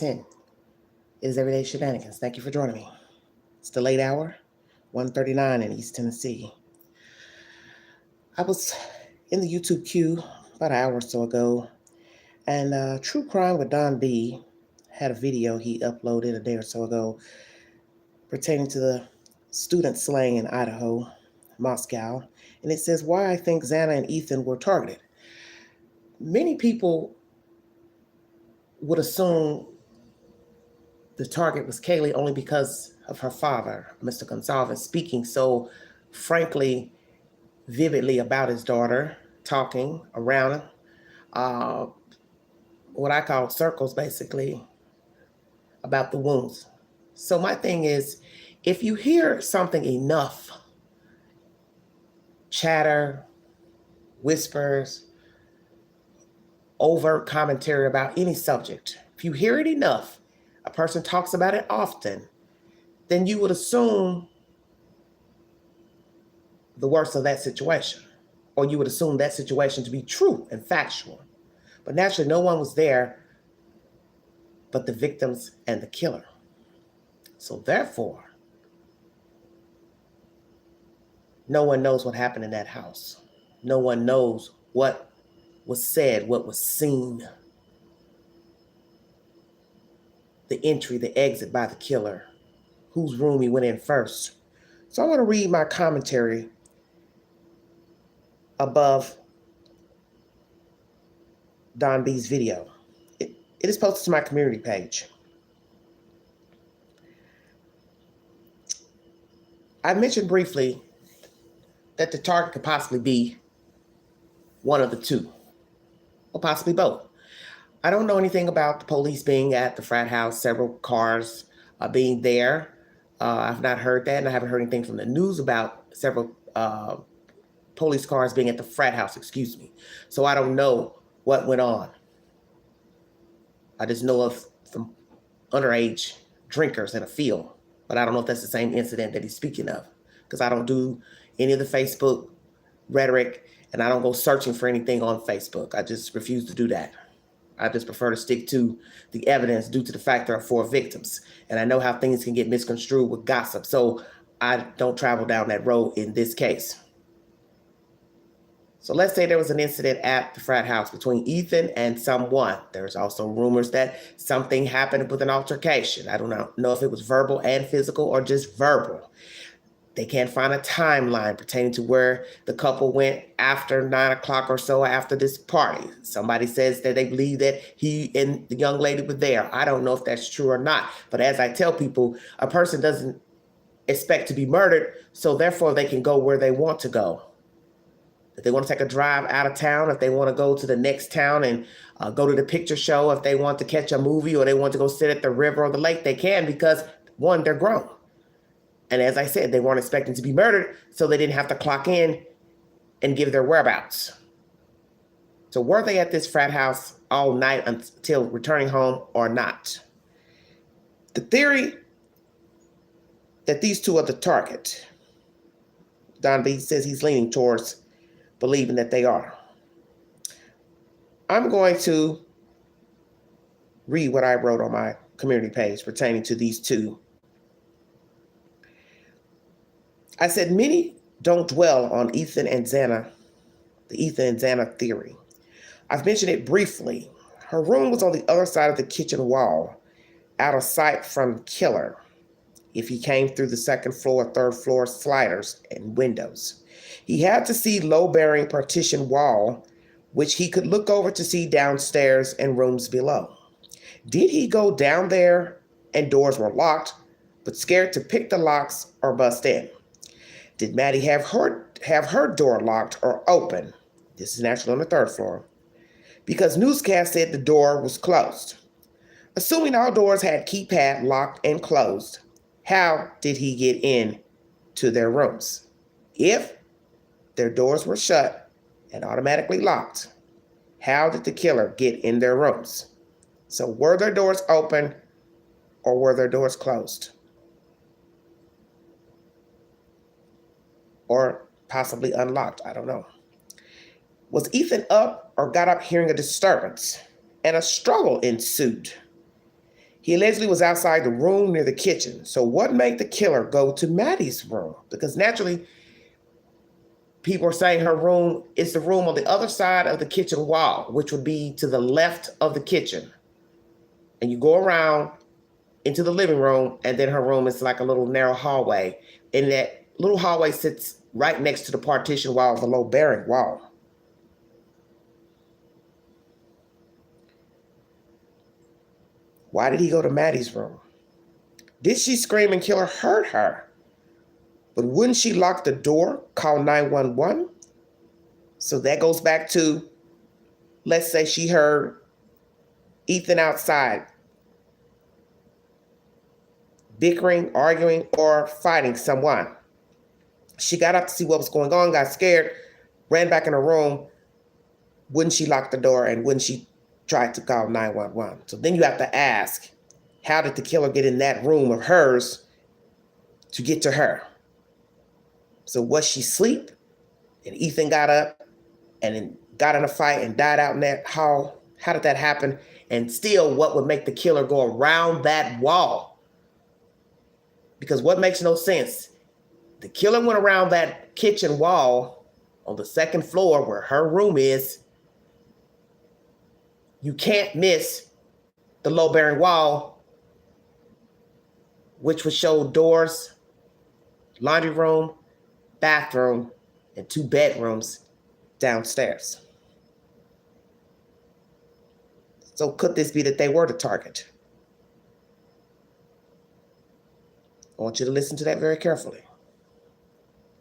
10. It is Everyday Shenanigans. Thank you for joining me. It's the late hour, 1:39 in East Tennessee. I was in the YouTube queue about an hour or so ago, and True Crime with Don B had a video he uploaded a day or so ago pertaining to the student slaying in Idaho, Moscow, and it says why I think Xana and Ethan were targeted. Many people would assume the target was Kaylee only because of her father, Mr. Gonsalves, speaking so frankly, vividly about his daughter, talking around uh, what I call circles, basically, about the wounds. So my thing is, if you hear something enough, chatter, whispers, overt commentary about any subject, if you hear it enough, a person talks about it often, then you would assume the worst of that situation, or you would assume that situation to be true and factual. But naturally, no one was there but the victims and the killer. So therefore, no one knows what happened in that house. No one knows what was said, what was seen, the entry, the exit by the killer, whose room he went in first. So I want to read my commentary above Don B's video. It is posted to my community page. I mentioned briefly that the target could possibly be one of the two, or possibly both. I don't know anything about the police being at the frat house, several cars being there. I've not heard that, and I haven't heard anything from the news about several police cars being at the frat house, excuse me. So I don't know what went on. I just know of some underage drinkers in a field, but I don't know if that's the same incident that he's speaking of, because I don't do any of the Facebook rhetoric, and I don't go searching for anything on Facebook. I just refuse to do that. I just prefer to stick to the evidence due to the fact there are 4 victims. And I know how things can get misconstrued with gossip. So I don't travel down that road in this case. So let's say there was an incident at the frat house between Ethan and someone. There's also rumors that something happened with an altercation. I don't know if it was verbal and physical or just verbal. They can't find a timeline pertaining to where the couple went after 9 o'clock or so after this party. Somebody says that they believe that he and the young lady were there. I don't know if that's true or not. But as I tell people, a person doesn't expect to be murdered, so therefore they can go where they want to go. If they want to take a drive out of town, if they want to go to the next town and go to the picture show, if they want to catch a movie or they want to go sit at the river or the lake, they can because, one, they're grown. And as I said, they weren't expecting to be murdered, so they didn't have to clock in and give their whereabouts. So were they at this frat house all night until returning home or not? The theory that these two are the target, Don B says he's leaning towards believing that they are. I'm going to read what I wrote on my community page pertaining to these two. I said, many don't dwell on Ethan and Xana, the Ethan and Xana theory. I've mentioned it briefly. Her room was on the other side of the kitchen wall, out of sight from the killer, if he came through the second floor, third floor sliders and windows. He had to see low-bearing partition wall, which he could look over to see downstairs and rooms below. Did he go down there and doors were locked, but scared to pick the locks or bust in? Did Maddie have her door locked or open? This is naturally on the third floor. Because newscast said the door was closed. Assuming all doors had keypad locked and closed, how did he get in to their rooms? If their doors were shut and automatically locked, how did the killer get in their rooms? So were their doors open or were their doors closed? Or possibly unlocked, I don't know. Was Ethan up or got up hearing a disturbance and a struggle ensued? He allegedly was outside the room near the kitchen. So what made the killer go to Maddie's room? Because naturally, people are saying her room is the room on the other side of the kitchen wall, which would be to the left of the kitchen. And you go around into the living room, and then her room is like a little narrow hallway. And that little hallway sits right next to the partition wall, the low bearing wall. Why did he go to Maddie's room? Did she scream and killer hurt her? But wouldn't she lock the door, call 911? So that goes back to, let's say she heard Ethan outside bickering, arguing, or fighting someone. She got up to see what was going on, got scared, ran back in her room. Wouldn't she lock the door, and wouldn't she try to call 911? So then you have to ask, how did the killer get in that room of hers to get to her? So was she asleep and Ethan got up and then got in a fight and died out in that hall? How did that happen? And still, what would make the killer go around that wall? Because what makes no sense? The killer went around that kitchen wall on the second floor where her room is. You can't miss the low-bearing wall, which would show doors, laundry room, bathroom, and 2 bedrooms downstairs. So could this be that they were the target? I want you to listen to that very carefully.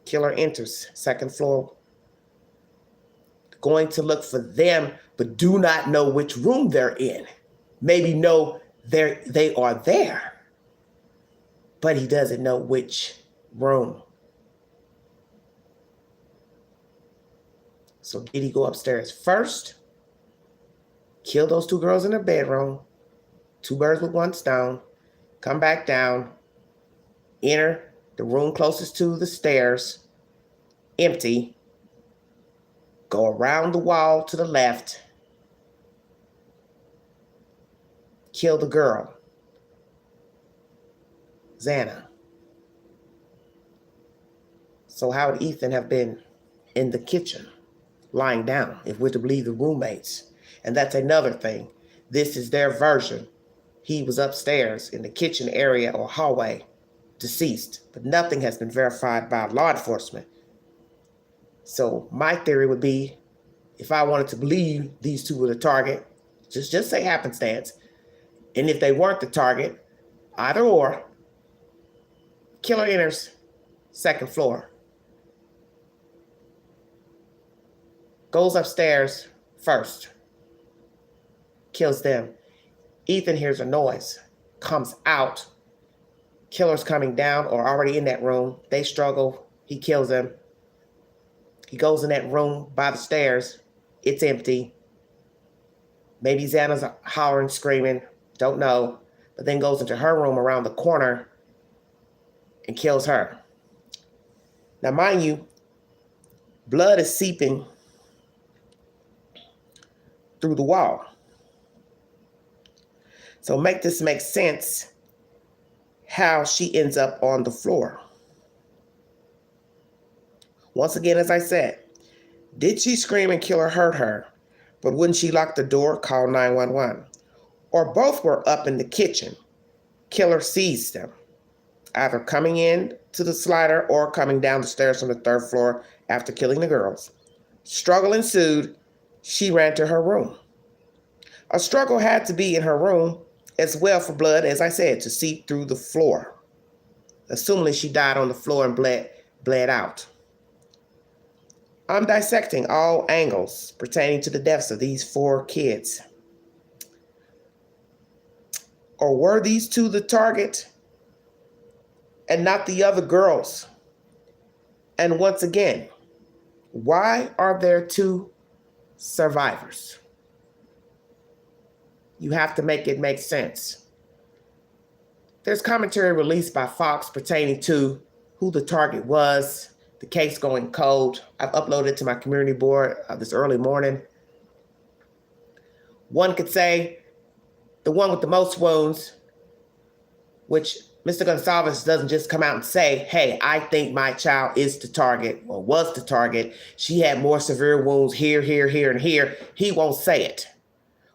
Killer enters second floor, going to look for them, but do not know which room they're in. Maybe know they are there, but he doesn't know which room. So did he go upstairs first, kill those 2 girls in their bedroom, 2 birds with 1 stone, come back down, enter the room closest to the stairs, empty, go around the wall to the left, kill the girl, Xana? So how would Ethan have been in the kitchen, lying down, if we're to believe the roommates? And that's another thing. This is their version. He was upstairs in the kitchen area or hallway, deceased, but nothing has been verified by law enforcement. So my theory would be, if I wanted to believe these 2 were the target, just say happenstance. And if they weren't the target, either or, killer enters second floor, goes upstairs first, kills them. Ethan hears a noise, comes out. Killer's coming down or already in that room. They struggle. He kills them. He goes in that room by the stairs. It's empty. Maybe Xana's hollering, screaming. Don't know. But then goes into her room around the corner and kills her. Now, mind you, blood is seeping through the wall. So make this make sense, how she ends up on the floor. Once again, as I said, did she scream and kill or hurt her? But wouldn't she lock the door, call 911? Or both were up in the kitchen. Killer sees them, either coming in to the slider or coming down the stairs from the 3rd floor after killing the girls. Struggle ensued. She ran to her room. A struggle had to be in her room as well for blood, as I said, to seep through the floor. Assuming she died on the floor and bled out. I'm dissecting all angles pertaining to the deaths of these 4 kids. Or were these 2 the target and not the other girls? And once again, why are there 2 survivors? You have to make it make sense. There's commentary released by Fox pertaining to who the target was, the case going cold. I've uploaded it to my community board this early morning. One could say the one with the most wounds which Mr. Gonsalves doesn't just come out and say, hey, I think my child is the target or was the target. She had more severe wounds here, here, here, and here. He won't say it.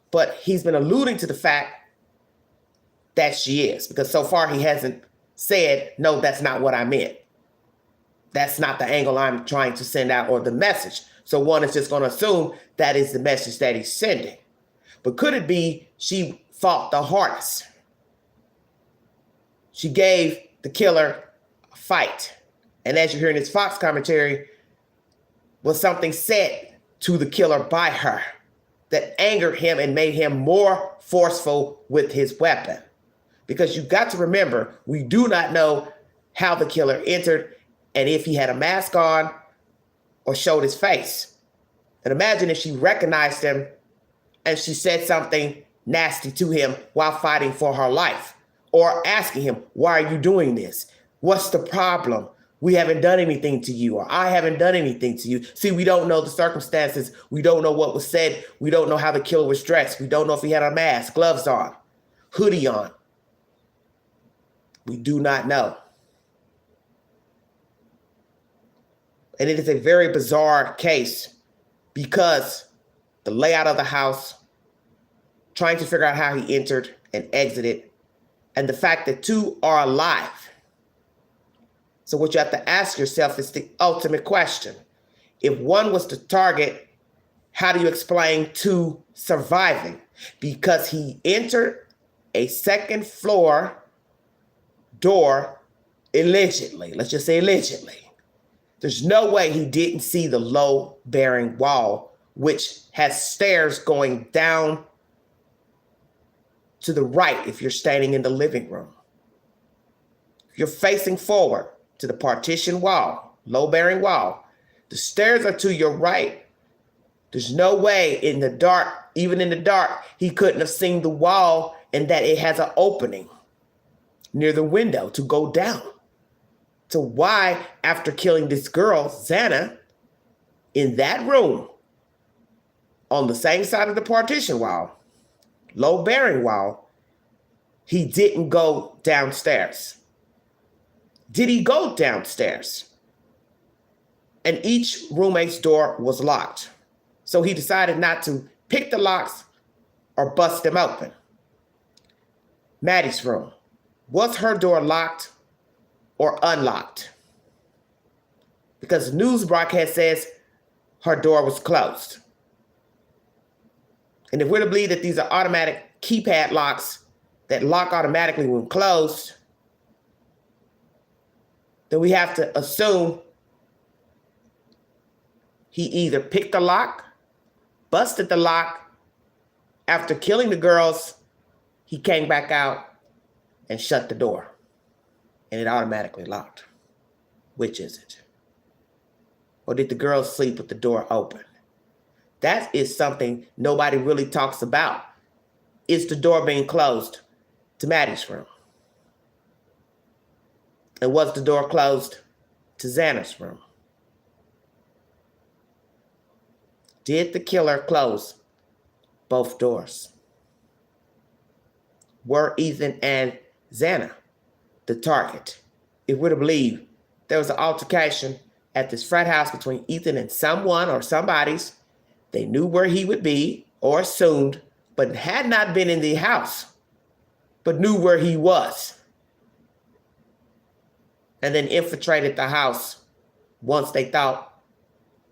But he's been alluding to the fact that she is, because so far he hasn't said, no, that's not what I meant. That's not the angle I'm trying to send out or the message. So one is just going to assume that is the message that he's sending. But could it be she fought the hardest? She gave the killer a fight. And as you hear in his Fox commentary, was something said to the killer by her that angered him and made him more forceful with his weapon. Because you've got to remember, we do not know how the killer entered and if he had a mask on or showed his face. And imagine if she recognized him and she said something nasty to him while fighting for her life, or asking him, why are you doing this? What's the problem? We haven't done anything to you, or I haven't done anything to you. See, we don't know the circumstances. We don't know what was said. We don't know how the killer was dressed. We don't know if he had a mask, gloves on, hoodie on. We do not know. And it is a very bizarre case because the layout of the house, trying to figure out how he entered and exited, and the fact that two are alive. So what you have to ask yourself is the ultimate question. If one was the target, how do you explain two surviving? Because he entered a second floor door allegedly. Let's just say allegedly. There's no way he didn't see the low-bearing wall, which has stairs going down to the right if you're standing in the living room. If you're facing forward to the partition wall, low-bearing wall, the stairs are to your right. There's no way in the dark, even in the dark, he couldn't have seen the wall and that it has an opening near the window to go down. So why, after killing this girl, Xana, in that room, on the same side of the partition wall, low-bearing wall, he didn't go downstairs? Did he go downstairs? And each roommate's door was locked. So he decided not to pick the locks or bust them open. Maddie's room, was her door locked or unlocked? Because the news broadcast says her door was closed. And if we're to believe that these are automatic keypad locks that lock automatically when closed, then we have to assume he either picked the lock, busted the lock. After killing the girls, he came back out and shut the door, and it automatically locked. Which is it? Or did the girls sleep with the door open? That is something nobody really talks about. Is the door being closed to Maddie's room? And was the door closed to Xana's room? Did the killer close both doors? Were Ethan and Xana the target? If we're to believe there was an altercation at this frat house between Ethan and someone or somebody's, they knew where he would be or assumed, but had not been in the house, but knew where he was, and then infiltrated the house once they thought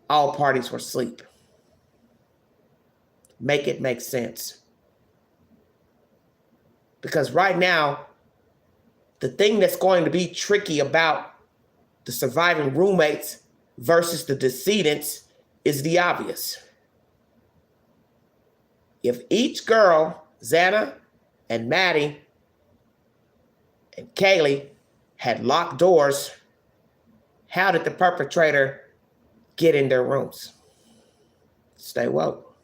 all parties were asleep. Make it make sense. Because right now, the thing that's going to be tricky about the surviving roommates versus the decedents is the obvious. If each girl, Xana and Maddie and Kaylee, had locked doors, how did the perpetrator get in their rooms? Stay woke.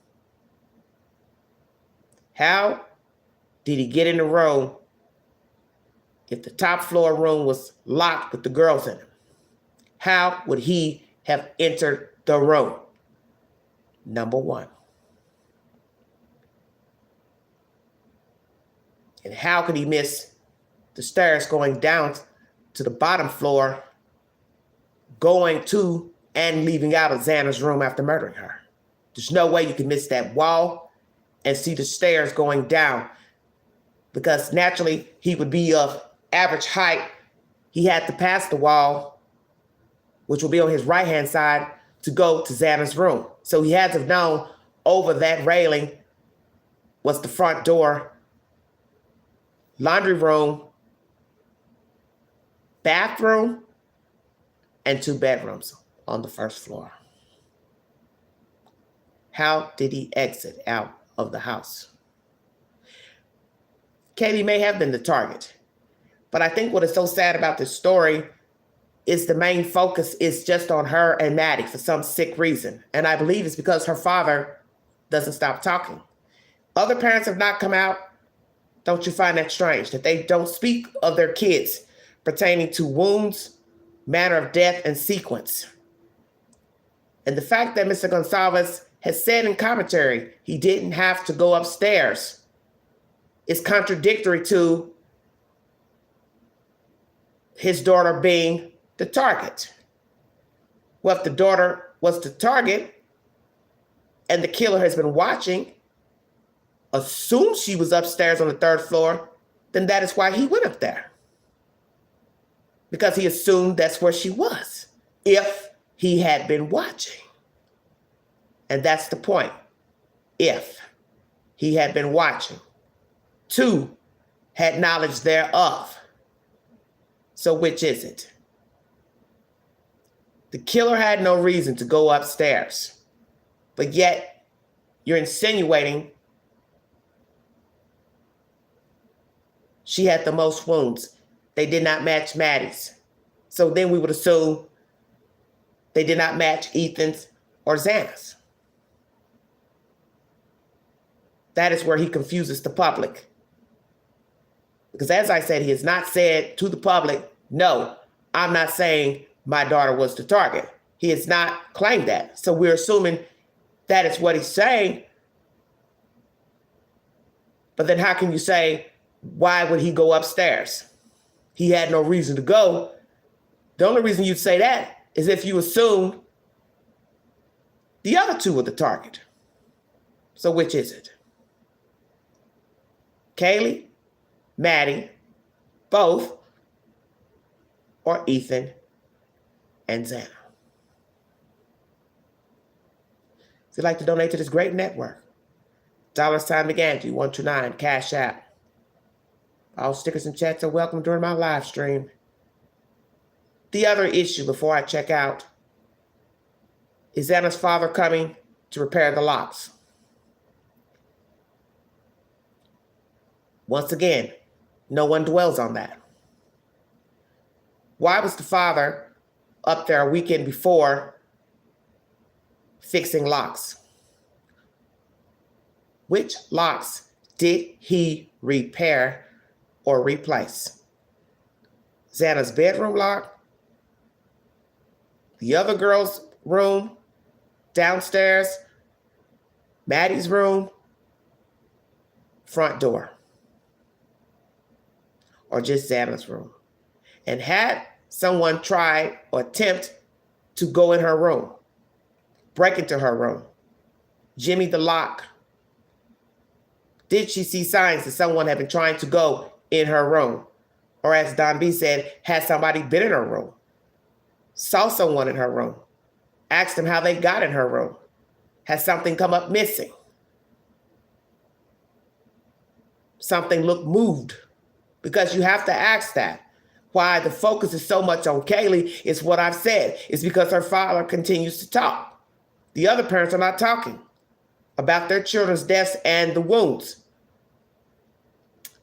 How did he get in the room if the top floor room was locked with the girls in it? How would he have entered the room? Number one. And how could he miss the stairs going down to the bottom floor, going to and leaving out of Xana's room after murdering her. There's no way you can miss that wall and see the stairs going down, because naturally he would be of average height. He had to pass the wall, which will be on his right-hand side, to go to Xana's room. So he had to have known over that railing was the front door, laundry room, bathroom, and 2 bedrooms on the first floor. How did he exit out of the house? Katie may have been the target, but I think what is so sad about this story is the main focus is just on her and Maddie for some sick reason. And I believe it's because her father doesn't stop talking. Other parents have not come out. Don't you find that strange that they don't speak of their kids pertaining to wounds, manner of death, and sequence? And the fact that Mr. Gonsalves has said in commentary he didn't have to go upstairs is contradictory to his daughter being the target. Well, if the daughter was the target and the killer has been watching, assumes she was upstairs on the 3rd floor, then that is why he went up there. Because he assumed that's where she was, if he had been watching. And that's the point. If he had been watching. 2, had knowledge thereof. So which is it? The killer had no reason to go upstairs, but yet you're insinuating she had the most wounds. They did not match Maddie's. So then we would assume they did not match Ethan's or Xana's. That is where he confuses the public. Because as I said, he has not said to the public, no, I'm not saying my daughter was the target. He has not claimed that. So we're assuming that is what he's saying. But then how can you say, why would he go upstairs? He had no reason to go. The only reason you'd say that is if you assume the other 2 were the target. So which is it? Kaylee, Maddie, both, or Ethan and Xana? If you'd like to donate to this great network, $sign McGanty 129 Cash App. All stickers and chats are welcome during my live stream. The other issue before I check out is Xana's father coming to repair the locks. Once again, no one dwells on that. Why was the father up there a weekend before fixing locks? Which locks did he repair or replace? Xana's bedroom lock, the other girl's room, downstairs, Maddie's room, front door, or just Xana's room? And had someone try or attempt to go in her room, break into her room, jimmy the lock, did she see signs that someone had been trying to go in her room? Or as Don B said, had somebody been in her room, saw someone in her room, asked them how they got in her room? Has something come up missing? Something looked moved? Because you have to ask that. Why the focus is so much on Kaylee is what I've said. It's because her father continues to talk. The other parents are not talking about their children's deaths and the wounds,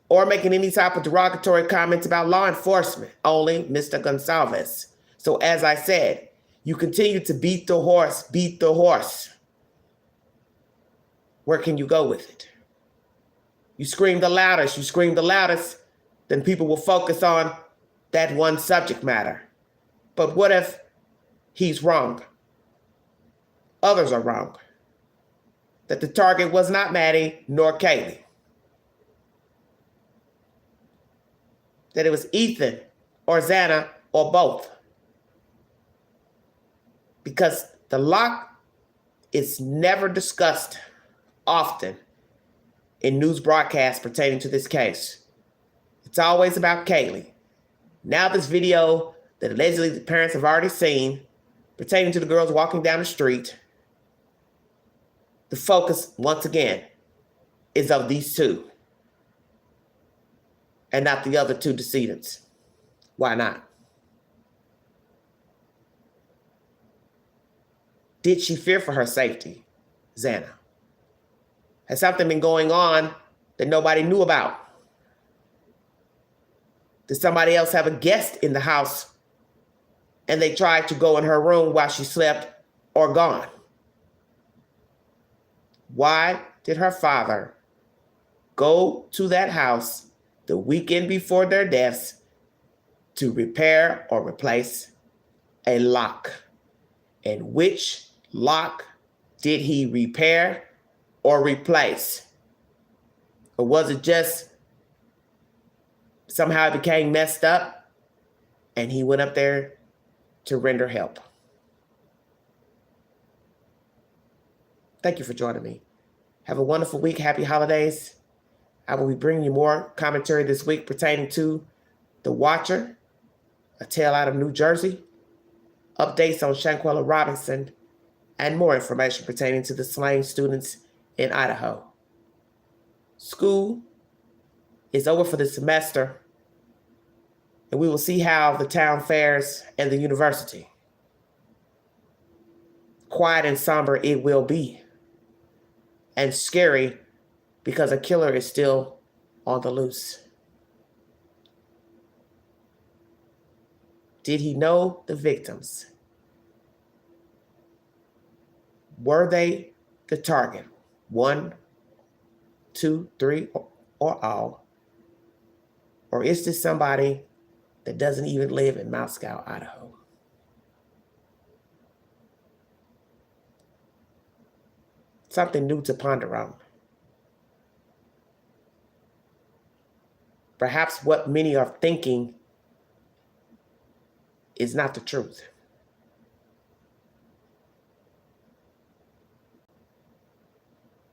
or making any type of derogatory comments about law enforcement, only Mr. Gonsalves. So as I said, you continue to beat the horse, beat the horse. Where can you go with it? You scream the loudest, then people will focus on that one subject matter. But what if he's wrong? Others are wrong. That the target was not Maddie nor Kaylee. that it was Ethan or Xana or both. Because the lock is never discussed often in news broadcasts pertaining to this case. It's always about Kaylee. Now this video that allegedly the parents have already seen pertaining to the girls walking down the street, the focus, once again, is of these two and not the other two decedents. Why not? Did she fear for her safety, Xana? Has something been going on that nobody knew about? Did somebody else have a guest in the house and they tried to go in her room while she slept or gone? Why did her father go to that house the weekend before their deaths to repair or replace a lock? And which lock did he repair or replace? Or was it just somehow it became messed up and he went up there to render help? Thank you for joining me. Have a wonderful week. Happy holidays. I will be bringing you more commentary this week pertaining to The Watcher, a tale out of New Jersey, updates on Shanquella Robinson, and more information pertaining to the slain students in Idaho. School is over for the semester, and we will see how the town fares and the university. Quiet and somber it will be, and scary because a killer is still on the loose. Did he know the victims? Were they the target? 1, 2, 3, or all? Or is this somebody that doesn't even live in Moscow, Idaho? Something new to ponder on. Perhaps what many are thinking is not the truth.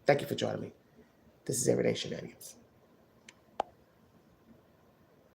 Thank you for joining me. This is Everyday Shenanigans.